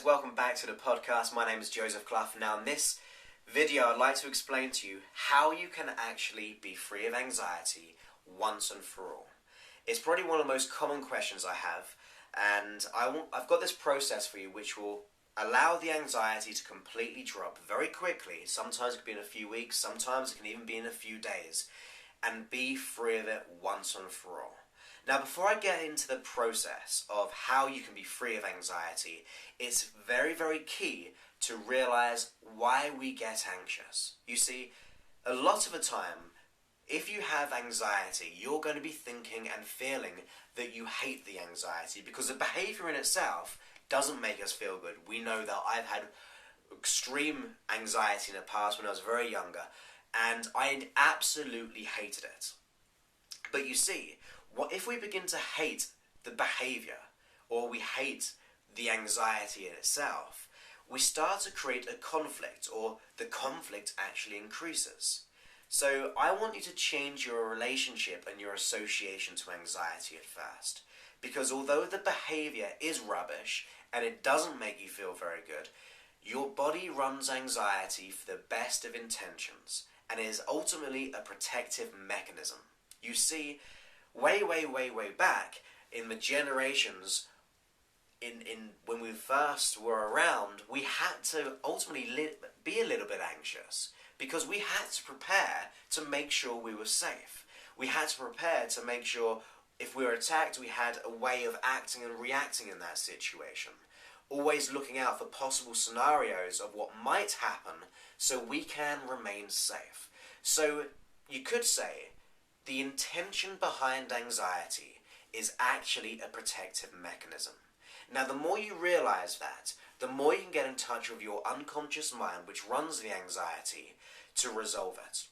welcome back to the podcast. My name is Clough. Now in this video I'd like to explain to you how you can actually be free of anxiety once and for all. It's probably one of the most common questions I have, and I've got this process for you which will allow the anxiety to completely drop very quickly. Sometimes it can be in a few weeks, sometimes it can even be in a few days, and be free of it once and for all. Now, before I get into the process of how you can be free of anxiety, it's very, very key to realize why we get anxious. You see, a lot of the time, if you have anxiety, you're going to be thinking and feeling that you hate the anxiety because the behavior in itself doesn't make us feel good. We know that I've had extreme anxiety in the past when I was very younger, and I absolutely hated it. But you see, what if we begin to hate the behavior, or we hate the anxiety in itself, we start to create a conflict, or the conflict actually increases. So I want you to change your relationship and your association to anxiety at first. Because although the behavior is rubbish, and it doesn't make you feel very good, your body runs anxiety for the best of intentions, and is ultimately a protective mechanism. You see, way back in the generations when we first were around, we had to ultimately be a little bit anxious because we had to prepare to make sure we were safe. We had to prepare to make sure if we were attacked, we had a way of acting and reacting in that situation. Always looking out for possible scenarios of what might happen so we can remain safe. So you could say the intention behind anxiety is actually a protective mechanism. Now, the more you realize that, the more you can get in touch with your unconscious mind, which runs the anxiety, to resolve it.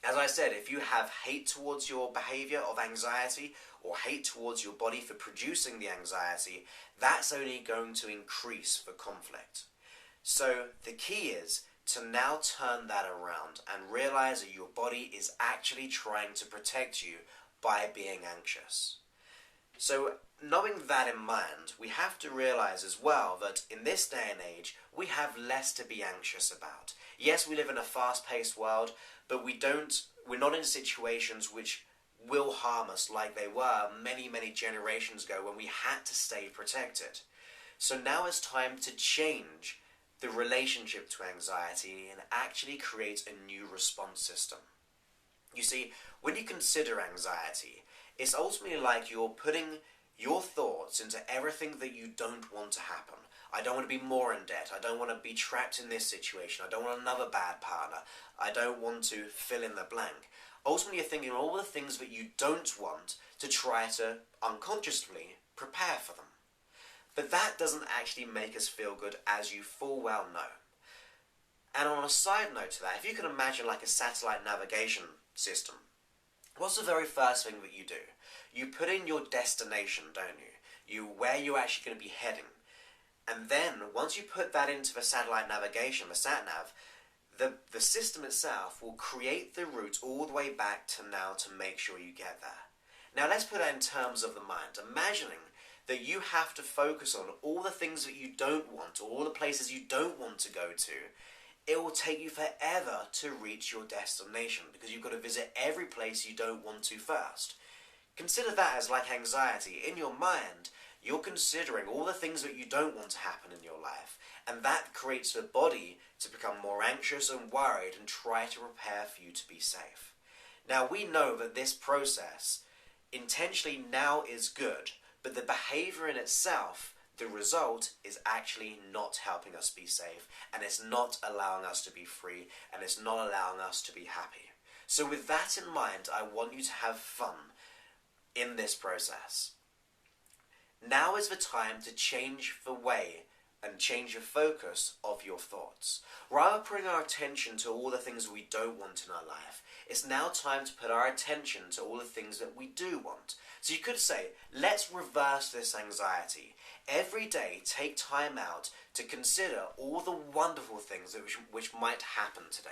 As I said, if you have hate towards your behavior of anxiety, or hate towards your body for producing the anxiety, that's only going to increase the conflict. So the key is to now turn that around and realize that your body is actually trying to protect you by being anxious. So knowing that in mind, we have to realize as well that in this day and age, we have less to be anxious about. Yes, we live in a fast-paced world, but we're not in situations which will harm us like they were many generations ago when we had to stay protected. So now it's time to change the relationship to anxiety and actually create a new response system. You see, when you consider anxiety, it's ultimately like you're putting your thoughts into everything that you don't want to happen. I don't want to be more in debt. I don't want to be trapped in this situation. I don't want another bad partner. I don't want to fill in the blank. Ultimately, you're thinking all the things that you don't want to try to unconsciously prepare for them. But that doesn't actually make us feel good, as you full well know. And on a side note to that, if you can imagine like a satellite navigation system, what's the very first thing that you do? You put in your destination, don't you? Where you're actually going to be heading. And then, once you put that into the satellite navigation, the sat-nav, the system itself will create the route all the way back to now to make sure you get there. Now let's put that in terms of the mind. Imagining that you have to focus on all the things that you don't want, or all the places you don't want to go to. It will take you forever to reach your destination because you've got to visit every place you don't want to first. Consider that as like anxiety. In your mind, you're considering all the things that you don't want to happen in your life, and that creates the body to become more anxious and worried and try to prepare for you to be safe. Now, we know that this process intentionally now is good, but the behavior in itself, the result, is actually not helping us be safe, and it's not allowing us to be free, and it's not allowing us to be happy. So with that in mind, I want you to have fun in this process. Now is the time to change the way and change the focus of your thoughts. Rather than putting our attention to all the things we don't want in our life, it's now time to put our attention to all the things that we do want. So you could say, let's reverse this anxiety. Every day, take time out to consider all the wonderful things which might happen today.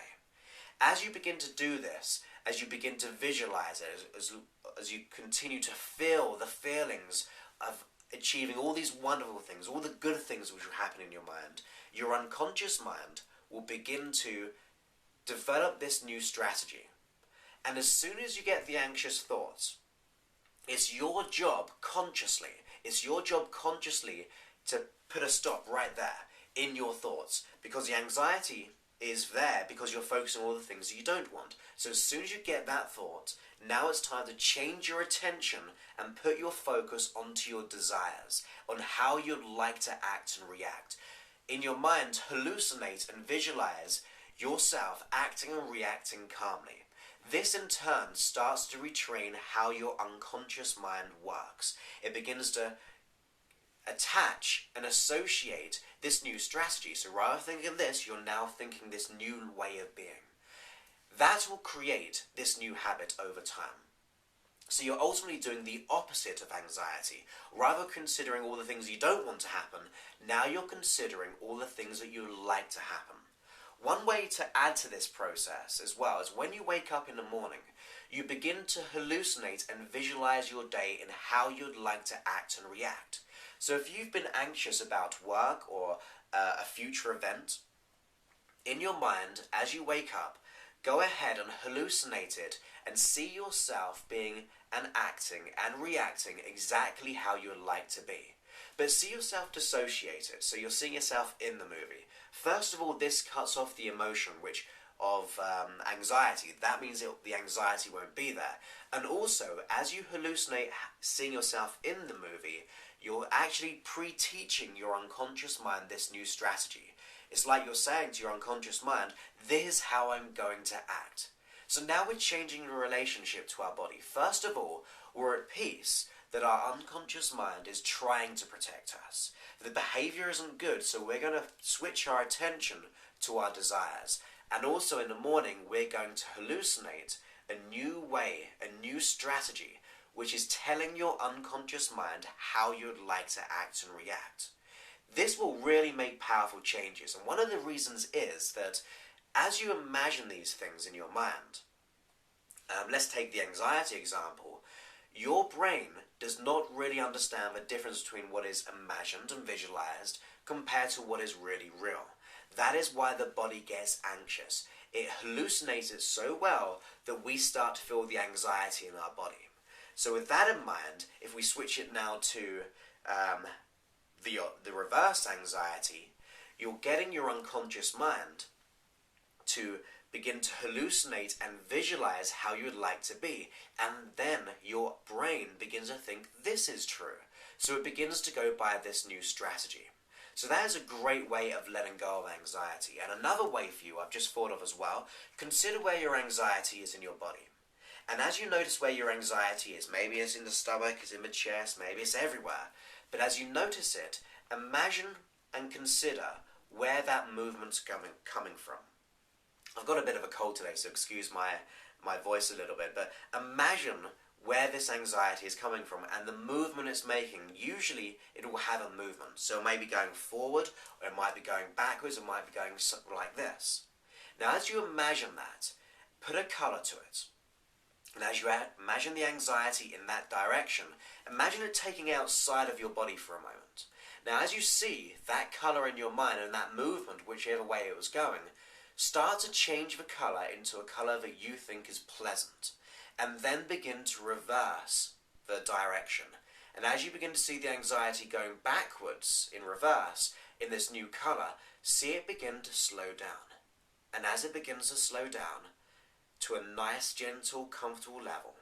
As you begin to do this, as you begin to visualize it, as you continue to feel the feelings of achieving all these wonderful things, all the good things which will happen in your mind, your unconscious mind will begin to develop this new strategy. And as soon as you get the anxious thoughts, it's your job consciously to put a stop right there in your thoughts, because the anxiety is there because you're focusing on all the things you don't want. So as soon as you get that thought, now it's time to change your attention and put your focus onto your desires, on how you'd like to act and react. In your mind, hallucinate and visualize yourself acting and reacting calmly. This in turn starts to retrain how your unconscious mind works. It begins to attach and associate this new strategy. So rather than thinking this, you're now thinking this new way of being. That will create this new habit over time. So you're ultimately doing the opposite of anxiety. Rather than considering all the things you don't want to happen, now you're considering all the things that you'd like to happen. One way to add to this process as well is when you wake up in the morning, you begin to hallucinate and visualize your day in how you'd like to act and react. So if you've been anxious about work or a future event, in your mind, as you wake up, go ahead and hallucinate it and see yourself being and acting and reacting exactly how you would like to be. But see yourself dissociated, so you're seeing yourself in the movie. First of all, this cuts off the emotion of anxiety. That means the anxiety won't be there. And also, as you hallucinate seeing yourself in the movie, you're actually pre-teaching your unconscious mind this new strategy. It's like you're saying to your unconscious mind, this is how I'm going to act. So now we're changing the relationship to our body. First of all, we're at peace that our unconscious mind is trying to protect us. The behavior isn't good, so we're going to switch our attention to our desires. And also in the morning, we're going to hallucinate a new way, a new strategy, which is telling your unconscious mind how you'd like to act and react. This will really make powerful changes. And one of the reasons is that as you imagine these things in your mind, let's take the anxiety example, your brain does not really understand the difference between what is imagined and visualized compared to what is really real. That is why the body gets anxious. It hallucinates it so well that we start to feel the anxiety in our body. So with that in mind, if we switch it now to the reverse anxiety, you're getting your unconscious mind to begin to hallucinate and visualize how you would like to be. And then your brain begins to think this is true. So it begins to go by this new strategy. So that is a great way of letting go of anxiety. And another way for you, I've just thought of as well, consider where your anxiety is in your body. And as you notice where your anxiety is, maybe it's in the stomach, it's in the chest, maybe it's everywhere. But as you notice it, imagine and consider where that movement's coming from. I've got a bit of a cold today, so excuse my voice a little bit, but imagine where this anxiety is coming from and the movement it's making. Usually it will have a movement, so it may be going forward, or it might be going backwards, it might be going something like this. Now as you imagine that, put a colour to it. And as you imagine the anxiety in that direction, imagine it taking outside of your body for a moment. Now as you see that colour in your mind and that movement, whichever way it was going, start to change the colour into a colour that you think is pleasant. And then begin to reverse the direction. And as you begin to see the anxiety going backwards in reverse in this new colour, see it begin to slow down. And as it begins to slow down to a nice, gentle, comfortable level,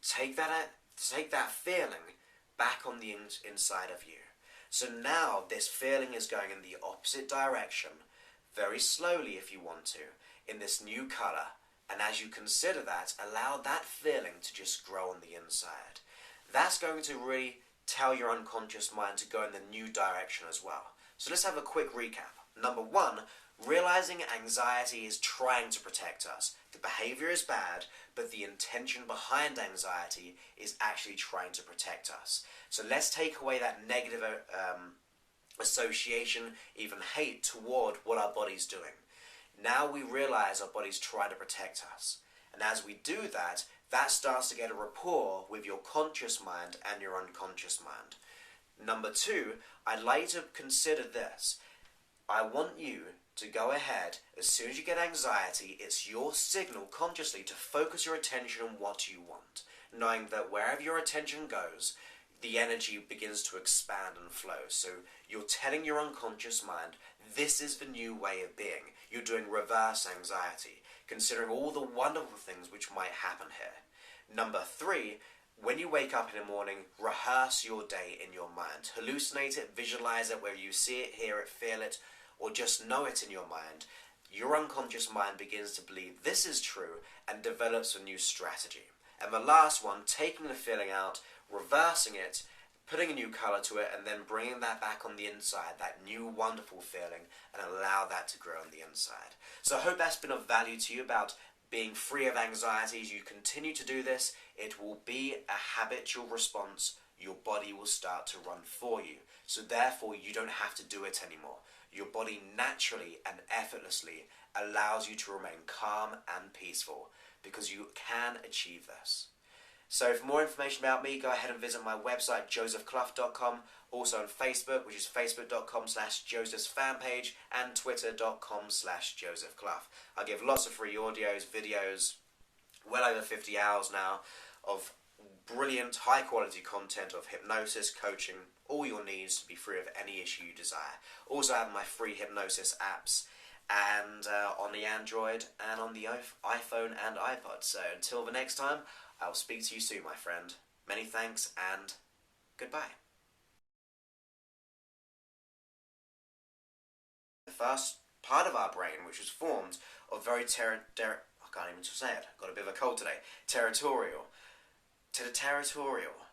take that feeling back on the inside of you. So now this feeling is going in the opposite direction, very slowly if you want to, in this new colour. And as you consider that, allow that feeling to just grow on the inside. That's going to really tell your unconscious mind to go in the new direction as well. So let's have a quick recap. Number one, realizing anxiety is trying to protect us. The behavior is bad, but the intention behind anxiety is actually trying to protect us. So let's take away that negative association, even hate toward what our body's doing. Now we realize our body's trying to protect us. And as we do that, that starts to get a rapport with your conscious mind and your unconscious mind. Number two, I'd like you to consider this. I want you to go ahead, as soon as you get anxiety, it's your signal consciously to focus your attention on what you want, knowing that wherever your attention goes, the energy begins to expand and flow. So you're telling your unconscious mind, this is the new way of being. You're doing reverse anxiety, considering all the wonderful things which might happen here. Number three, when you wake up in the morning, rehearse your day in your mind. Hallucinate it, visualize it, whether you see it, hear it, feel it, or just know it in your mind. Your unconscious mind begins to believe this is true and develops a new strategy. And the last one, taking the feeling out, reversing it, putting a new color to it, and then bringing that back on the inside, that new wonderful feeling, and allow that to grow on the inside. So I hope that's been of value to you about being free of anxiety. As you continue to do this, it will be a habitual response. Your body will start to run for you. So therefore, you don't have to do it anymore. Your body naturally and effortlessly allows you to remain calm and peaceful because you can achieve this. So for more information about me, go ahead and visit my website, josephclough.com. Also on Facebook, which is facebook.com/Joseph's fan page, and twitter.com/JosephClough. I give lots of free audios, videos, well over 50 hours now of brilliant, high quality content of hypnosis, coaching, all your needs to be free of any issue you desire. Also I have my free hypnosis apps and on the Android and on the iPhone and iPod. So until the next time, I'll speak to you soon, my friend. Many thanks and goodbye. The first part of our brain, which was formed of very I can't even say it, got a bit of a cold today. Territorial. To the territorial.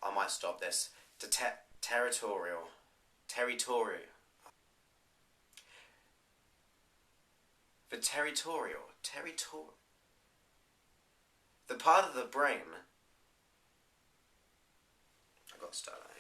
I might stop this. To territorial. Territorial. The territorial. The part of the brain. I got to start that.